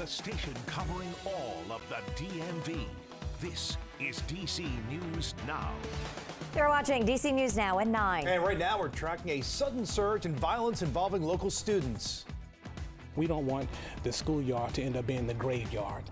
The station covering all of the DMV. This is DC News Now. You're watching DC News Now at 9. And right now we're tracking a sudden surge in violence involving local students. We don't want the schoolyard to end up being the graveyard.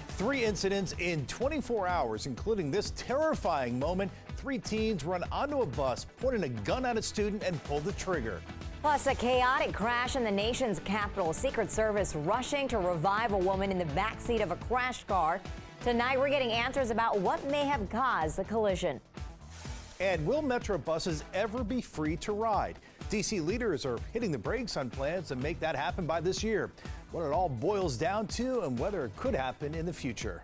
3 incidents in 24 hours, including this terrifying moment. 3 teens run onto a bus, pointed a gun at a student and pulled the trigger. Plus, a chaotic crash in the nation's capital. Secret Service rushing to revive a woman in the backseat of a crashed car. Tonight, we're getting answers about what may have caused the collision. And will Metro buses ever be free to ride? DC leaders are hitting the brakes on plans to make that happen by this year. What it all boils down to and whether it could happen in the future.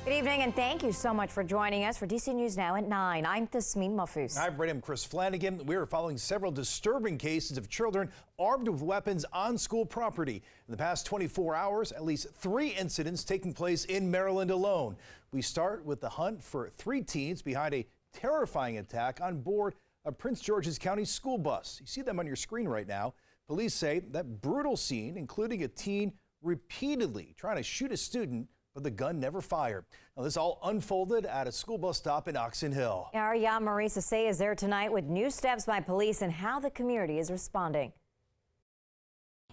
Good evening, and thank you so much for joining us for DC News Now at 9. I'm Tasmin Mahfouz. I'm Chris Flanagan. We are following several disturbing cases of children armed with weapons on school property. In the past 24 hours, at least 3 incidents taking place in Maryland alone. We start with the hunt for 3 teens behind a terrifying attack on board a Prince George's County school bus. You see them on your screen right now. Police say that brutal scene, including a teen repeatedly trying to shoot a student, but the gun never fired. Now, this all unfolded at a school bus stop in Oxon Hill. Our Yamari Sase is there tonight with new steps by police and how the community is responding.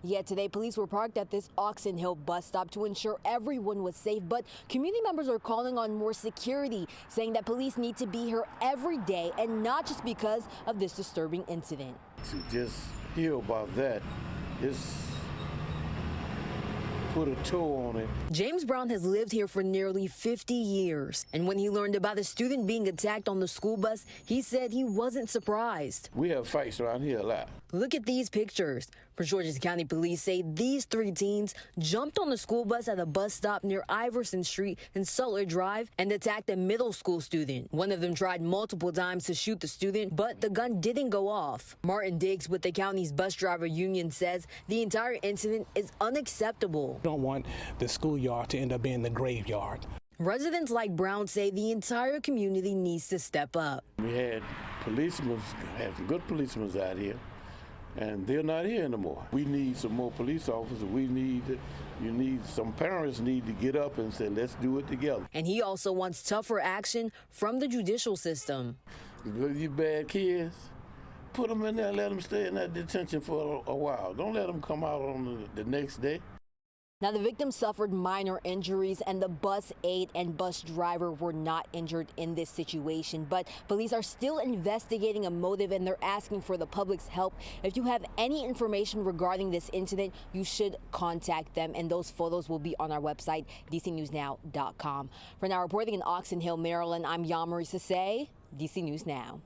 Yet today, police were parked at this Oxon Hill bus stop to ensure everyone was safe. But community members are calling on more security, saying that police need to be here every day and not just because of this disturbing incident. To just hear about that is put a toe on it. James Brown has lived here for nearly 50 years. And when he learned about a student being attacked on the school bus, he said he wasn't surprised. We have fights around here a lot. Look at these pictures. Prince George's County Police say these 3 teens jumped on the school bus at a bus stop near Iverson Street and Sutler Drive and attacked a middle school student. One of them tried multiple times to shoot the student, but the gun didn't go off. Martin Diggs with the county's bus driver union says the entire incident is unacceptable. We don't want the schoolyard to end up being the graveyard. Residents like Brown say the entire community needs to step up. We had policemen, had some good policemen out here, and they're not here anymore. We need some more police officers. Some parents need to get up and say, let's do it together. And he also wants tougher action from the judicial system. You bad kids, put them in there, let them stay in that detention for a while. Don't let them come out on the next day. Now, the victim suffered minor injuries and the bus aide and bus driver were not injured in this situation. But police are still investigating a motive and they're asking for the public's help. If you have any information regarding this incident, you should contact them. And those photos will be on our website, dcnewsnow.com. For now, reporting in Oxon Hill, Maryland, I'm Yamari Sase, DC News Now.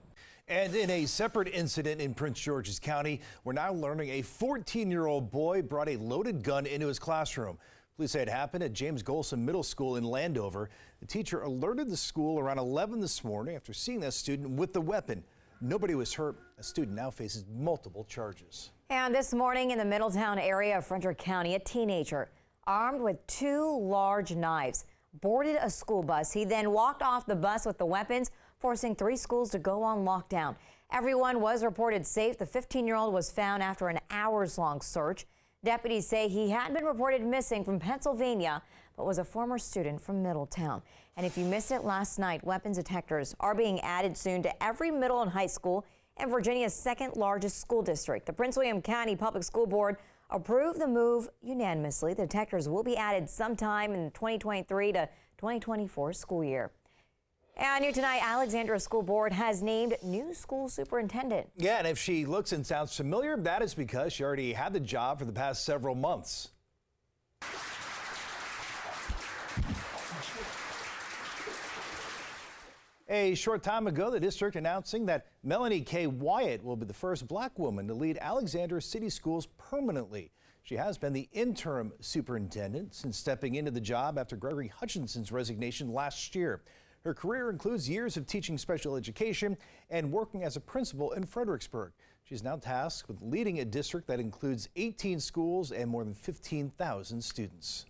And in a separate incident in Prince George's County, we're now learning a 14-year-old boy brought a loaded gun into his classroom. Police say it happened at James Golson Middle School in Landover. The teacher alerted the school around 11 this morning after seeing that student with the weapon. Nobody was hurt. The student now faces multiple charges. And this morning in the Middletown area of Frederick County, a teenager armed with 2 large knives boarded a school bus. He then walked off the bus with the weapons, forcing 3 schools to go on lockdown. Everyone was reported safe. The 15-year-old was found after an hours-long search. Deputies say he had been reported missing from Pennsylvania, but was a former student from Middletown. And if you missed it last night, weapons detectors are being added soon to every middle and high school in Virginia's 2nd largest school district. The Prince William County Public School Board approved the move unanimously. The detectors will be added sometime in the 2023 to 2024 school year. And new tonight, Alexandria School Board has named new school superintendent. Yeah, and if she looks and sounds familiar, that is because she already had the job for the past several months. A short time ago, the district announcing that Melanie K. Wyatt will be the first black woman to lead Alexandria City Schools permanently. She has been the interim superintendent since stepping into the job after Gregory Hutchinson's resignation last year. Her career includes years of teaching special education and working as a principal in Fredericksburg. She's now tasked with leading a district that includes 18 schools and more than 15,000 students.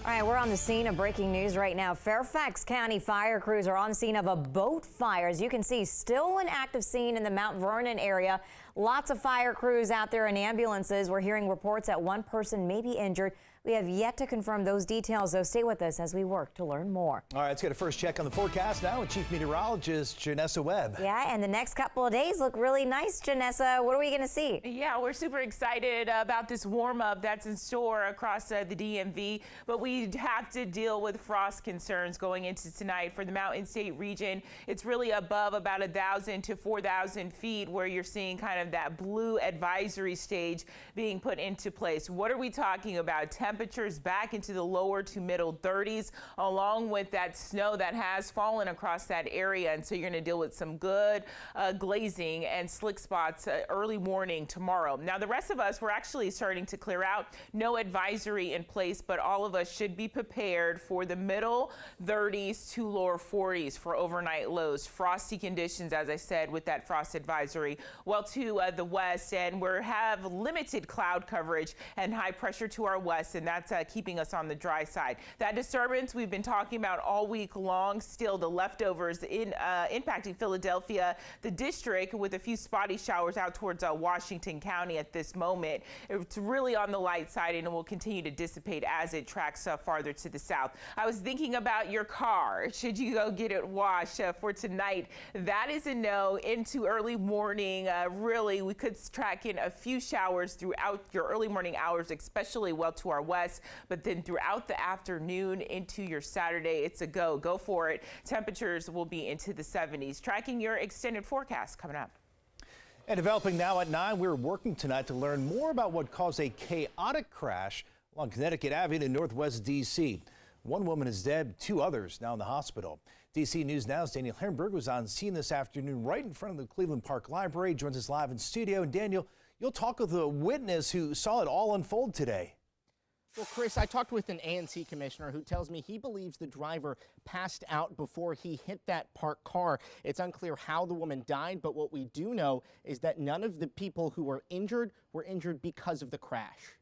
All right, we're on the scene of breaking news right now. Fairfax County fire crews are on scene of a boat fire. As you can see, still an active scene in the Mount Vernon area. Lots of fire crews out there and ambulances. We're hearing reports that one person may be injured. We have yet to confirm those details, though. Stay with us as we work to learn more. All right, let's get a first check on the forecast now with Chief Meteorologist Janessa Webb. Yeah, and the next couple of days look really nice, Janessa. What are we going to see? Yeah, we're super excited about this warm-up that's in store across the DMV, but we have to deal with frost concerns going into tonight for the Mountain State region. It's really above about 1,000 to 4,000 feet where you're seeing kind of that blue advisory stage being put into place. What are we talking about? Temperatures back into the lower to middle 30s, along with that snow that has fallen across that area. And so you're going to deal with some good glazing and slick spots early morning tomorrow. Now, the rest of us, we're actually starting to clear out. No advisory in place, but all of us should be prepared for the middle 30s to lower 40s for overnight lows. Frosty conditions, as I said, with that frost advisory. Well, to the west, and we have limited cloud coverage and high pressure to our west, and that's keeping us on the dry side. That disturbance we've been talking about all week long, still the leftovers impacting Philadelphia, the district, with a few spotty showers out towards Washington County at this moment. It's really on the light side, and it will continue to dissipate as it tracks farther to the south. I was thinking about your car. Should you go get it washed for tonight? That is a no. Into early morning, really, we could track in a few showers throughout your early morning hours, especially well to our west, but then throughout the afternoon into your Saturday, it's a go. Go for it. Temperatures will be into the 70s. Tracking your extended forecast coming up. And developing now at 9, we're working tonight to learn more about what caused a chaotic crash along Connecticut Avenue in Northwest D.C. One woman is dead, 2 others now in the hospital. D.C. News Now's Daniel Hamburg was on scene this afternoon right in front of the Cleveland Park Library. Joins us live in studio. And Daniel, you'll talk with a witness who saw it all unfold today. Well, Chris, I talked with an A&C commissioner who tells me he believes the driver passed out before he hit that parked car. It's unclear how the woman died, but what we do know is that none of the people who were injured because of the crash.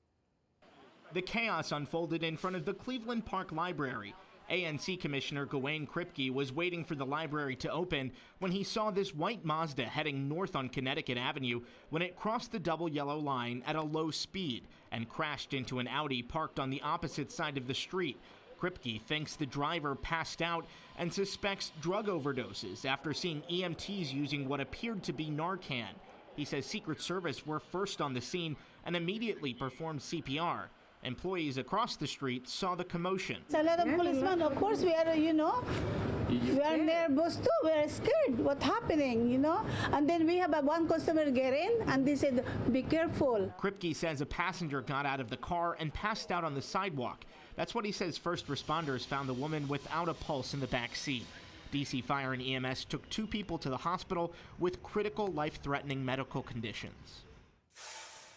The chaos unfolded in front of the Cleveland Park Library. A&C Commissioner Gawain Kripke was waiting for the library to open when he saw this white Mazda heading north on Connecticut Avenue when it crossed the double yellow line at a low speed and crashed into an Audi parked on the opposite side of the street. Kripke thinks the driver passed out and suspects drug overdoses after seeing EMTs using what appeared to be Narcan. He says Secret Service were first on the scene and immediately performed CPR. Employees across the street saw the commotion. A lot of policemen, of course, we are, we are nervous too. We are scared. What's happening, And then we have one customer get in, and they said, "Be careful." Kripke says a passenger got out of the car and passed out on the sidewalk. That's what he says first responders found the woman without a pulse in the back seat. DC Fire and EMS took 2 people to the hospital with critical life-threatening medical conditions.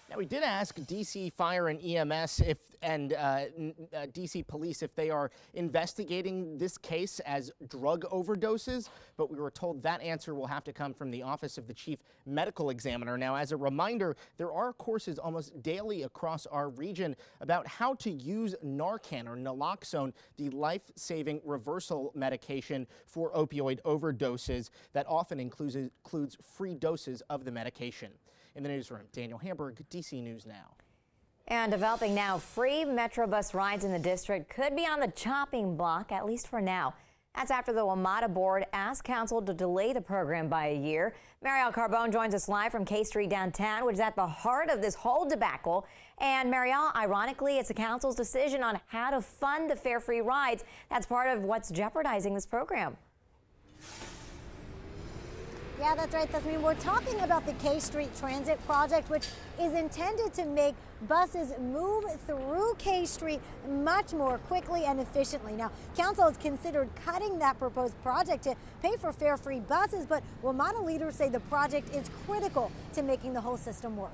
Now, we did ask DC Fire and EMS and DC Police if they are investigating this case as drug overdoses, but we were told that answer will have to come from the Office of the Chief Medical Examiner. Now, as a reminder, there are courses almost daily across our region about how to use Narcan or naloxone, the life-saving reversal medication for opioid overdoses that often includes free doses of the medication. In the newsroom, Daniel Hamburg, DC News Now. And developing now, free Metrobus rides in the district could be on the chopping block, at least for now. That's after the WMATA board asked council to delay the program by a year. Marielle Carbone joins us live from K Street downtown, which is at the heart of this whole debacle. And Marielle, ironically, it's the council's decision on how to fund the fare-free rides. That's part of what's jeopardizing this program. Yeah, that's right, Tasmin. We're talking about the K Street Transit Project, which is intended to make buses move through K Street much more quickly and efficiently. Now, council has considered cutting that proposed project to pay for fare-free buses, but WMATA leaders say the project is critical to making the whole system work.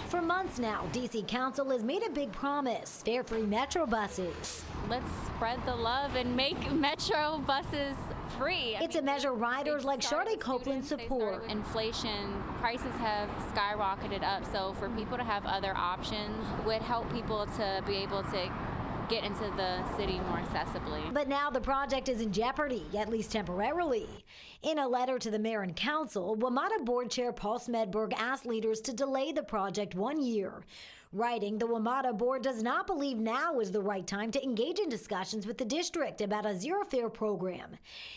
For months now, DC Council has made a big promise: fare-free Metro buses. Let's spread the love and make Metro buses free. It's a measure riders like Charlotte Copeland support. Inflation, prices have skyrocketed up, so for people to have other options would help people to be able to get into the city more accessibly. But now the project is in jeopardy, at least temporarily. In a letter to the mayor and council, WMATA board chair Paul Smedberg asked leaders to delay the project 1 year. Writing, the WMATA board does not believe now is the right time to engage in discussions with the district about a zero fare program.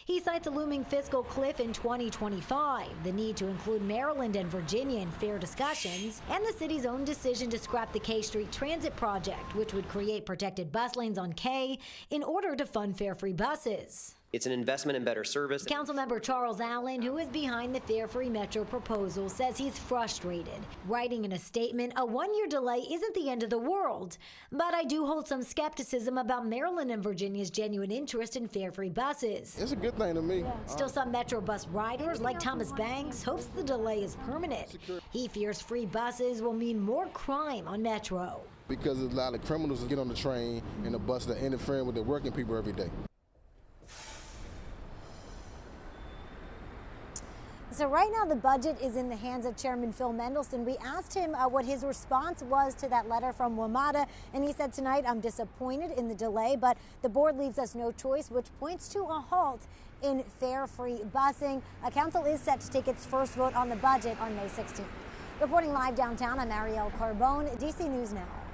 He cites a looming fiscal cliff in 2025, the need to include Maryland and Virginia in fare discussions, and the city's own decision to scrap the K Street Transit project, which would create protected bus lanes on K in order to fund fare-free buses. It's an investment in better service. Councilmember Charles Allen, who is behind the fare-free Metro proposal, says he's frustrated. Writing in a statement, a one-year delay isn't the end of the world, but I do hold some skepticism about Maryland and Virginia's genuine interest in fare-free buses. It's a good thing to me. Still, some Metro bus riders, like Thomas Banks, hopes the delay is permanent. He fears free buses will mean more crime on Metro. Because a lot of criminals get on the train and the bus that are interfering with the working people every day. So right now the budget is in the hands of Chairman Phil Mendelson. We asked him what his response was to that letter from WMATA, and he said tonight, I'm disappointed in the delay, but the board leaves us no choice, which points to a halt in fare-free busing. Council is set to take its first vote on the budget on May 16th. Reporting live downtown, I'm Arielle Carbone, DC News Now.